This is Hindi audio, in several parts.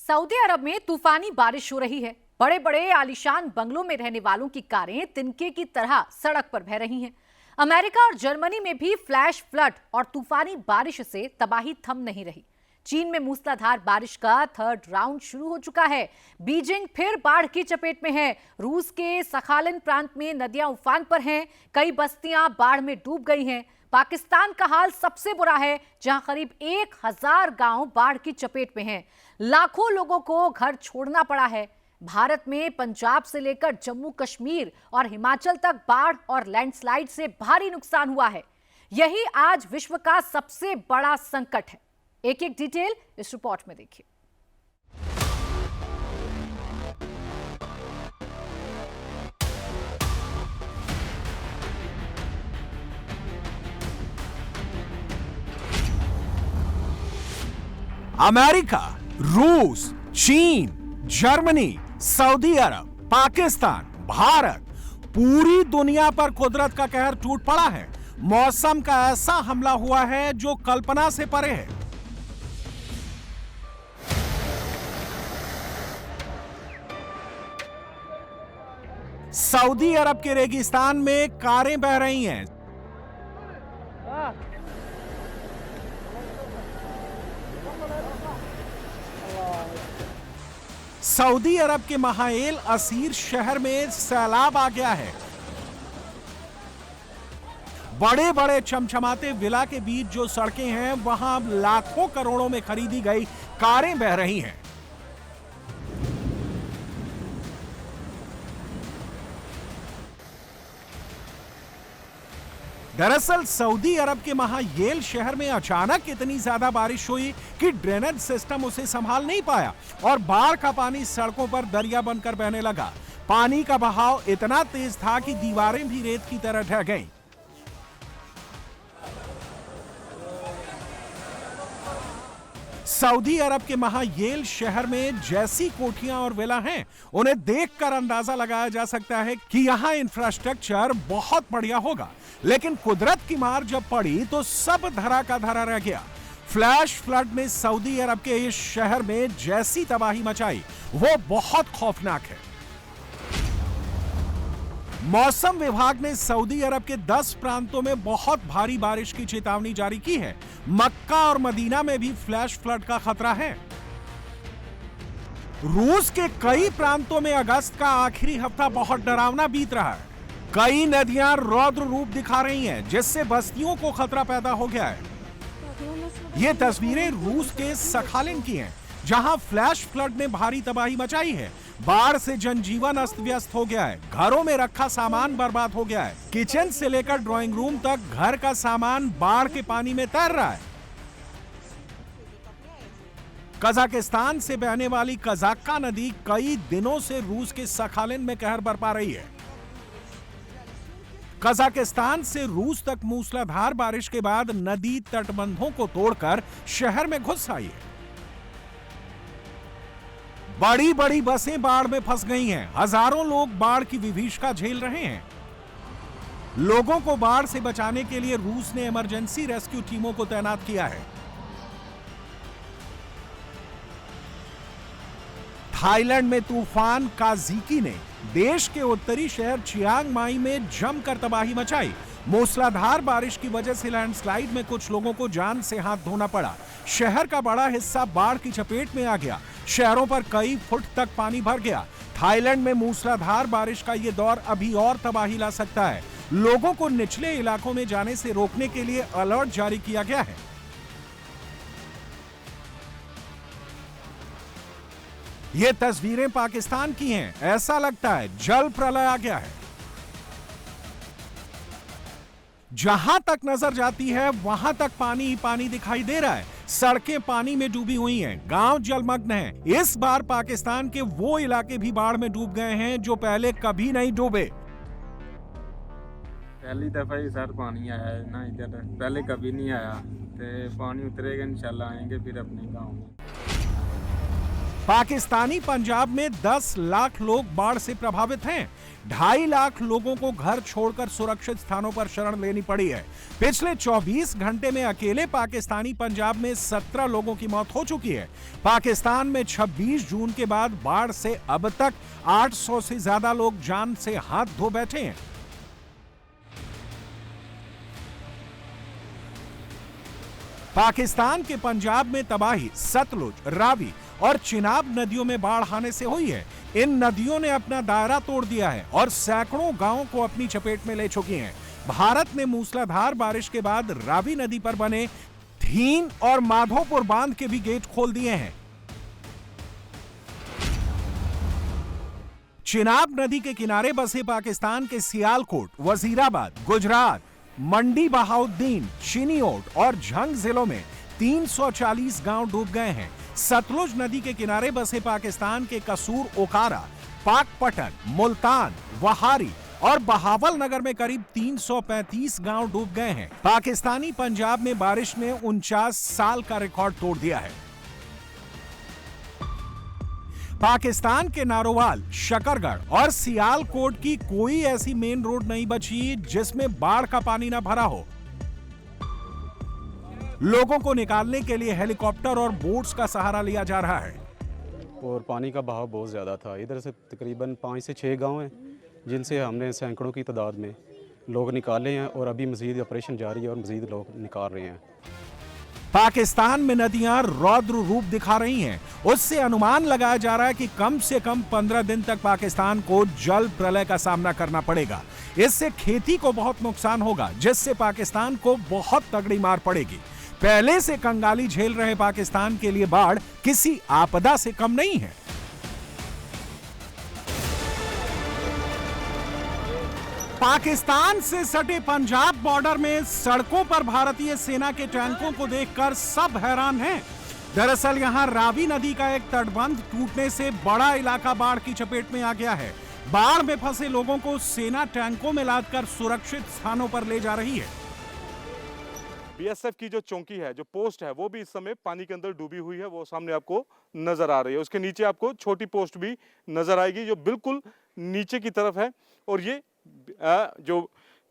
सऊदी अरब में तूफानी बारिश हो रही है। बड़े बड़े आलीशान बंगलों में रहने वालों की कारें तिनके की तरह सड़क पर बह रही हैं। अमेरिका और जर्मनी में भी फ्लैश फ्लड और तूफानी बारिश से तबाही थम नहीं रही। चीन में मूसलाधार बारिश का थर्ड राउंड शुरू हो चुका है। बीजिंग फिर बाढ़ की चपेट में है। रूस के सखालिन प्रांत में नदियां उफान पर हैं। कई बस्तियां बाढ़ में डूब गई हैं। पाकिस्तान का हाल सबसे बुरा है, जहां करीब 1000 गांव बाढ़ की चपेट में हैं। लाखों लोगों को घर छोड़ना पड़ा है। भारत में पंजाब से लेकर जम्मू कश्मीर और हिमाचल तक बाढ़ और लैंडस्लाइड से भारी नुकसान हुआ है। यही आज विश्व का सबसे बड़ा संकट है। एक एक डिटेल इस रिपोर्ट में देखिए। अमेरिका, रूस, चीन, जर्मनी, सऊदी अरब, पाकिस्तान, भारत, पूरी दुनिया पर कुदरत का कहर टूट पड़ा है। मौसम का ऐसा हमला हुआ है जो कल्पना से परे है। सऊदी अरब के रेगिस्तान में कारें बह रही हैं। सऊदी अरब के महाएल असीर शहर में सैलाब आ गया है। बड़े बड़े चमचमाते विला के बीच जो सड़कें हैं, वहां लाखों करोड़ों में खरीदी गई कारें बह रही हैं। दरअसल सऊदी अरब के महायेल शहर में अचानक इतनी ज्यादा बारिश हुई कि ड्रेनेज सिस्टम उसे संभाल नहीं पाया और बाढ़ का पानी सड़कों पर दरिया बनकर बहने लगा। पानी का बहाव इतना तेज था कि दीवारें भी रेत की तरह ढह गईं। सऊदी अरब के महायेल शहर में जैसी कोठियां और विला हैं, उन्हें देखकर अंदाजा लगाया जा सकता है कि यहां इंफ्रास्ट्रक्चर बहुत बढ़िया होगा। लेकिन कुदरत की मार जब पड़ी तो सब धरा का धरा रह गया। फ्लैश फ्लड ने सऊदी अरब के इस शहर में जैसी तबाही मचाई, वो बहुत खौफनाक है। मौसम विभाग ने सऊदी अरब के 10 प्रांतों में बहुत भारी बारिश की चेतावनी जारी की है। मक्का और मदीना में भी फ्लैश फ्लड का खतरा है। रूस के कई प्रांतों में अगस्त का आखिरी हफ्ता बहुत डरावना बीत रहा है। कई नदियां रौद्र रूप दिखा रही हैं, जिससे बस्तियों को खतरा पैदा हो गया है। ये तस्वीरें रूस के सखालिन की हैं, जहां फ्लैश फ्लड ने भारी तबाही मचाई है। बाढ़ से जनजीवन अस्त व्यस्त हो गया है। घरों में रखा सामान बर्बाद हो गया है। किचन से लेकर ड्राइंग रूम तक घर का सामान बाढ़ के पानी में तैर रहा है। कजाकिस्तान से बहने वाली कजाक्का नदी कई दिनों से रूस के सखालिन में कहर बरपा रही है। कजाकिस्तान से रूस तक मूसलाधार बारिश के बाद नदी तटबंधों को तोड़कर शहर में घुस आई है। बड़ी बड़ी बसें बाढ़ में फंस गई हैं। हजारों लोग बाढ़ की विभीषिका झेल रहे हैं। लोगों को बाढ़ से बचाने के लिए रूस ने इमरजेंसी रेस्क्यू टीमों को तैनात किया है। थाईलैंड में तूफान काजीकी ने देश के उत्तरी शहर चियांग माई में जमकर तबाही मचाई। मूसलाधार बारिश की वजह से लैंडस्लाइड में कुछ लोगों को जान से हाथ धोना पड़ा। शहर का बड़ा हिस्सा बाढ़ की चपेट में आ गया। शहरों पर कई फुट तक पानी भर गया। थाईलैंड में मूसलाधार बारिश का यह दौर अभी और तबाही ला सकता है। लोगों को निचले इलाकों में जाने से रोकने के लिए अलर्ट जारी किया गया है। ये तस्वीरें पाकिस्तान की हैं। ऐसा लगता है जल प्रलय आ गया है। जहां तक नजर जाती है वहां तक पानी ही पानी दिखाई दे रहा है। सड़कें पानी में डूबी हुई हैं। गांव जलमग्न हैं। इस बार पाकिस्तान के वो इलाके भी बाढ़ में डूब गए हैं जो पहले कभी नहीं डूबे। पहली दफा ही सर पानी आया है ना इधर, पहले कभी नहीं आया। तो पानी उतरेगा इंशाल्लाह आएंगे फिर अपने गाँव में। पाकिस्तानी पंजाब में 10 लाख लोग बाढ़ से प्रभावित हैं। 2.5 लाख लोगों को घर छोड़कर सुरक्षित स्थानों पर शरण लेनी पड़ी है। पिछले 24 घंटे में अकेले पाकिस्तानी पंजाब में 17 लोगों की मौत हो चुकी है। पाकिस्तान में 26 जून के बाद बाढ़ से अब तक 800 से ज्यादा लोग जान से हाथ धो बैठे हैं। पाकिस्तान के पंजाब में तबाही सतलुज, रावी और चिनाब नदियों में बाढ़ आने से हुई है। इन नदियों ने अपना दायरा तोड़ दिया है और सैकड़ों गांवों को अपनी चपेट में ले चुकी हैं। भारत ने मूसलाधार बारिश के बाद रावी नदी पर बने थीन और माधोपुर बांध के भी गेट खोल दिए हैं। चिनाब नदी के किनारे बसे पाकिस्तान के सियालकोट, वजीराबाद, गुजरात, मंडी बहाउद्दीन, चिनियोट और झंग जिलों में 340 गांव डूब गए हैं। सतलुज नदी के किनारे बसे पाकिस्तान के कसूर, ओकारा, पाकपटन, मुल्तान, वहारी और बहावल नगर में करीब 335 गांव डूब गए हैं। पाकिस्तानी पंजाब में बारिश ने 49 साल का रिकॉर्ड तोड़ दिया है। पाकिस्तान के नारोवाल, शकरगढ़ और सियालकोट की कोई ऐसी मेन रोड नहीं बची जिसमें बाढ़ का पानी न भरा हो। लोगों को निकालने के लिए हेलीकॉप्टर और बोट्स का सहारा लिया जा रहा है। और पानी का बहाव बहुत ज़्यादा था। इधर से तकरीबन 5 से 6 गांव हैं जिनसे हमने सैकड़ों की तादाद में लोग निकाले हैं और अभी मज़ीद ऑपरेशन जारी है और मज़ीद लोग निकाल रहे हैं। पाकिस्तान में नदियां रौद्र रूप दिखा रही हैं। उससे अनुमान लगाया जा रहा है कि कम से कम 15 दिन तक पाकिस्तान को जल प्रलय का सामना करना पड़ेगा। इससे खेती को बहुत नुकसान होगा, जिससे पाकिस्तान को बहुत तगड़ी मार पड़ेगी। पहले से कंगाली झेल रहे पाकिस्तान के लिए बाढ़ किसी आपदा से कम नहीं है। पाकिस्तान से सटे पंजाब बॉर्डर में सड़कों पर भारतीय सेना के टैंकों को देखकर सब हैरान हैं। दरअसल यहां रावी नदी का एक तटबंध टूटने से बड़ा इलाका बाढ़ की चपेट में आ गया है। बाढ़ में फंसे लोगों को सेना टैंकों में लादकर सुरक्षित स्थानों पर ले जा रही है। बीएसएफ की जो चौकी है, जो पोस्ट है, वो भी इस समय पानी के अंदर डूबी हुई है। वो सामने आपको नजर आ रही है। उसके नीचे आपको छोटी पोस्ट भी नजर आएगी जो बिल्कुल नीचे की तरफ है। और ये जो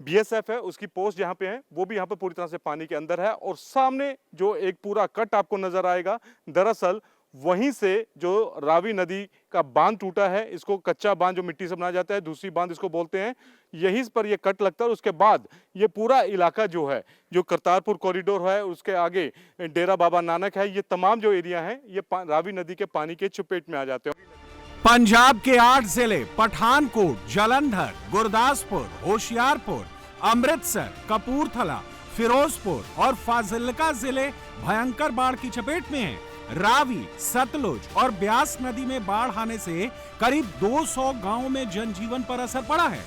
बीएसएफ है उसकी पोस्ट जहाँ पे है वो भी यहाँ पे पूरी तरह से पानी के अंदर है। और सामने जो एक पूरा कट आपको नजर आएगा, दरअसल वहीं से जो रावी नदी का बांध टूटा है, इसको कच्चा बांध जो मिट्टी से बनाया जाता है, दूसरी बांध इसको बोलते हैं, यहीं पर ये कट लगता है। और उसके बाद ये पूरा इलाका जो है, जो करतारपुर कॉरिडोर है, उसके आगे डेरा बाबा नानक है, ये तमाम जो एरिया है ये रावी नदी के पानी के चपेट में आ जाते हैं। पंजाब के 8 जिले पठानकोट, जालंधर, गुरदासपुर, होशियारपुर, अमृतसर, कपूरथला, फिरोजपुर और फाजिल्का जिले भयंकर बाढ़ की चपेट में हैं। रावी, सतलुज और ब्यास नदी में बाढ़ आने से करीब 200 गांवों में जनजीवन पर असर पड़ा है।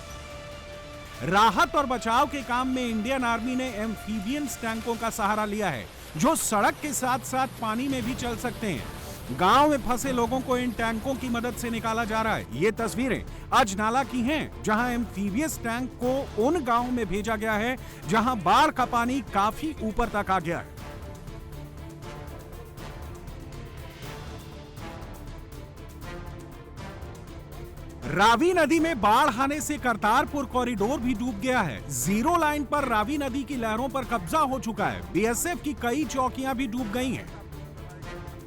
राहत और बचाव के काम में इंडियन आर्मी ने एम्फीबियंस टैंकों का सहारा लिया है, जो सड़क के साथ साथ पानी में भी चल सकते हैं। गांव में फंसे लोगों को इन टैंकों की मदद से निकाला जा रहा है। ये तस्वीरें अजनाला की हैं, जहां एम्फीबियस टैंक को उन गांवों में भेजा गया है जहां बाढ़ का पानी काफी ऊपर तक आ गया है। रावी नदी में बाढ़ आने से करतारपुर कॉरिडोर भी डूब गया है। जीरो लाइन पर रावी नदी की लहरों पर कब्जा हो चुका है। बीएसएफ की कई चौकियां भी डूब गई हैं।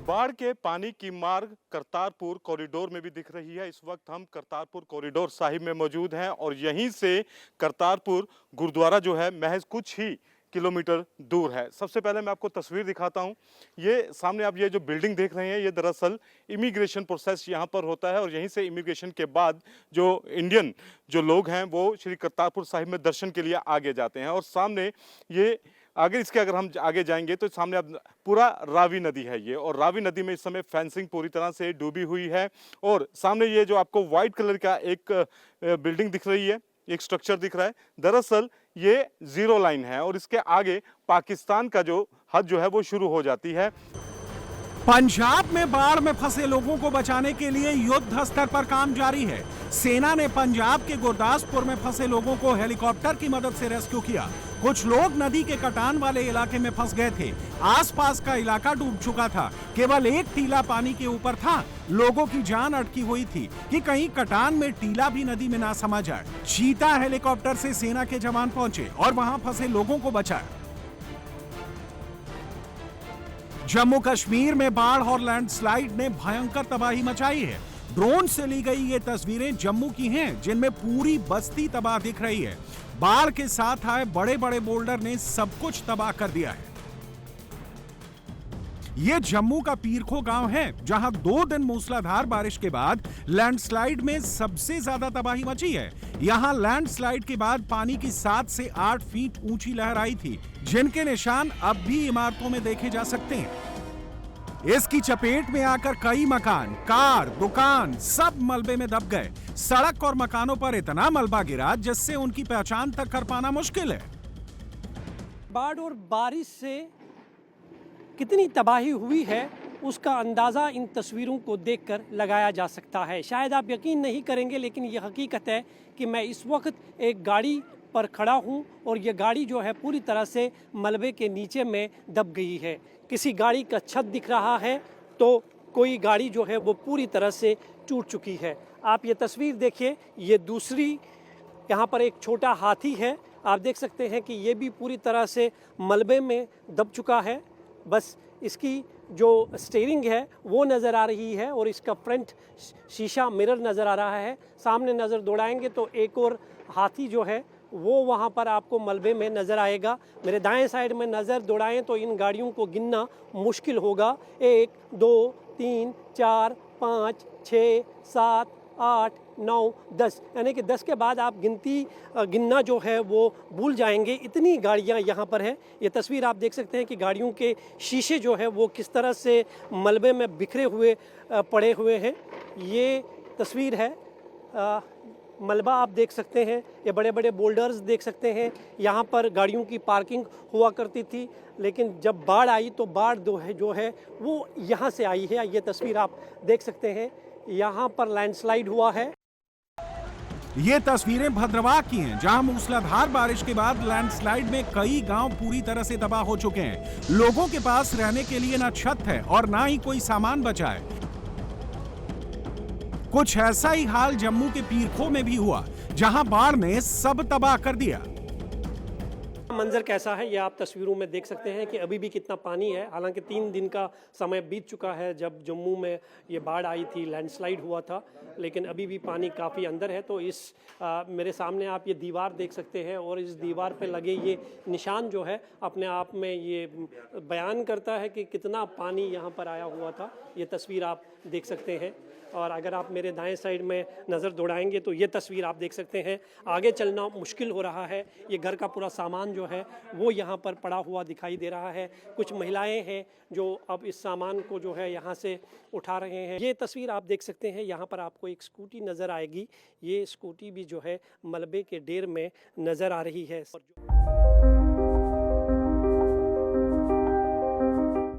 बाढ़ के पानी की मार करतारपुर कॉरिडोर में भी दिख रही है। इस वक्त हम करतारपुर कॉरिडोर साहिब में मौजूद हैं और यहीं से करतारपुर गुरुद्वारा जो है महज कुछ ही किलोमीटर दूर है। सबसे पहले मैं आपको तस्वीर दिखाता हूं। ये सामने आप ये जो बिल्डिंग देख रहे हैं, ये दरअसल इमिग्रेशन प्रोसेस यहाँ पर होता है और यहीं से इमिग्रेशन के बाद जो इंडियन जो लोग हैं वो श्री करतारपुर साहिब में दर्शन के लिए आगे जाते हैं। और सामने ये आगे इसके अगर हम आगे जाएंगे तो सामने अब पूरा रावी नदी है ये, और रावी नदी में इस समय फेंसिंग पूरी तरह से डूबी हुई है। और सामने ये जो आपको व्हाइट कलर का एक बिल्डिंग दिख रही है, एक स्ट्रक्चर दिख रहा है, दरअसल ये जीरो लाइन है और इसके आगे पाकिस्तान का जो हद जो है वो शुरू हो जाती है। पंजाब में बाढ़ में फंसे लोगों को बचाने के लिए युद्ध स्तर पर काम जारी है। सेना ने पंजाब के गुरदासपुर में फंसे लोगों को हेलीकॉप्टर की मदद से रेस्क्यू किया। कुछ लोग नदी के कटान वाले इलाके में फंस गए थे। आसपास का इलाका डूब चुका था, केवल एक टीला पानी के ऊपर था। लोगों की जान अटकी हुई थी कि कहीं कटान में टीला भी नदी में ना समा जाए। चीता हेलीकॉप्टर से सेना के जवान पहुंचे और वहां फंसे लोगों को बचाया। जम्मू कश्मीर में बाढ़ और लैंडस्लाइड ने भयंकर तबाही मचाई है। ड्रोन से ली गई ये तस्वीरें जम्मू की हैं, जिनमें पूरी बस्ती तबाह दिख रही है। बाढ़ के साथ आए बड़े बड़े बोल्डर ने सब कुछ तबाह कर दिया है। ये जम्मू का पीरखो गांव है, जहां 2 दिन मूसलाधार बारिश के बाद लैंडस्लाइड में सबसे ज्यादा तबाही मची है। यहां लैंडस्लाइड के बाद पानी की 7 से 8 फीट ऊंची लहर आई थी, जिनके निशान अब भी इमारतों में देखे जा सकते हैं। इसकी चपेट में आकर कई मकान, कार, दुकान सब मलबे में दब गए। सड़क और मकानों पर इतना मलबा गिरा जिससे उनकी पहचान तक कर पाना मुश्किल है। बाढ़ और बारिश से कितनी तबाही हुई है उसका अंदाज़ा इन तस्वीरों को देखकर लगाया जा सकता है। शायद आप यकीन नहीं करेंगे, लेकिन यह हकीकत है कि मैं इस वक्त एक गाड़ी पर खड़ा हूं और यह गाड़ी जो है पूरी तरह से मलबे के नीचे में दब गई है। किसी गाड़ी का छत दिख रहा है तो कोई गाड़ी जो है वो पूरी तरह से टूट चुकी है। आप ये तस्वीर देखिए, ये दूसरी, यहाँ पर एक छोटा हाथी है। आप देख सकते हैं कि ये भी पूरी तरह से मलबे में दब चुका है। बस इसकी जो स्टीयरिंग है वो नज़र आ रही है और इसका फ्रंट शीशा मिरर नज़र आ रहा है। सामने नज़र दौड़ाएंगे तो एक और हाथी जो है वो वहाँ पर आपको मलबे में नज़र आएगा। मेरे दाएं साइड में नज़र दौड़ाएं तो इन गाड़ियों को गिनना मुश्किल होगा। 1 2 3 4 5 6 7 8 9 10, यानी कि 10 के बाद आप गिनना जो है वो भूल जाएंगे। इतनी गाड़ियां यहाँ पर है। ये तस्वीर आप देख सकते हैं कि गाड़ियों के शीशे जो है वो किस तरह से मलबे में बिखरे हुए पड़े हुए हैं। ये तस्वीर है। मलबा आप देख सकते हैं, ये बड़े बड़े बोल्डर्स देख सकते हैं। यहाँ पर गाड़ियों की पार्किंग हुआ करती थी, लेकिन जब बाढ़ आई तो बाढ़ जो है वो यहाँ से आई है। ये तस्वीर आप देख सकते हैं, यहाँ पर लैंडस्लाइड हुआ है। ये तस्वीरें भद्रवाह की हैं, जहां मूसलाधार बारिश के बाद लैंडस्लाइड में कई गांव पूरी तरह से तबाह हो चुके हैं। लोगों के पास रहने के लिए ना छत है और ना ही कोई सामान बचा है। कुछ ऐसा ही हाल जम्मू के पीरखो में भी हुआ, जहां बाढ़ ने सब तबाह कर दिया। मंजर कैसा है ये आप तस्वीरों में देख सकते हैं कि अभी भी कितना पानी है। हालांकि 3 दिन का समय बीत चुका है जब जम्मू में ये बाढ़ आई थी, लैंडस्लाइड हुआ था, लेकिन अभी भी पानी काफ़ी अंदर है। तो इस मेरे सामने आप ये दीवार देख सकते हैं और इस दीवार पे लगे ये निशान जो है अपने आप में ये बयान करता है कि कितना पानी यहाँ पर आया हुआ था। ये तस्वीर आप देख सकते हैं। और अगर आप मेरे दाएं साइड में नज़र दौड़ाएंगे तो ये तस्वीर आप देख सकते हैं। आगे चलना मुश्किल हो रहा है। ये घर का पूरा सामान जो है वो यहाँ पर पड़ा हुआ दिखाई दे रहा है। कुछ महिलाएं हैं जो अब इस सामान को जो है यहाँ से उठा रहे हैं। ये तस्वीर आप देख सकते हैं, यहाँ पर आपको एक स्कूटी नज़र आएगी। ये स्कूटी भी जो है मलबे के ढेर में नज़र आ रही है।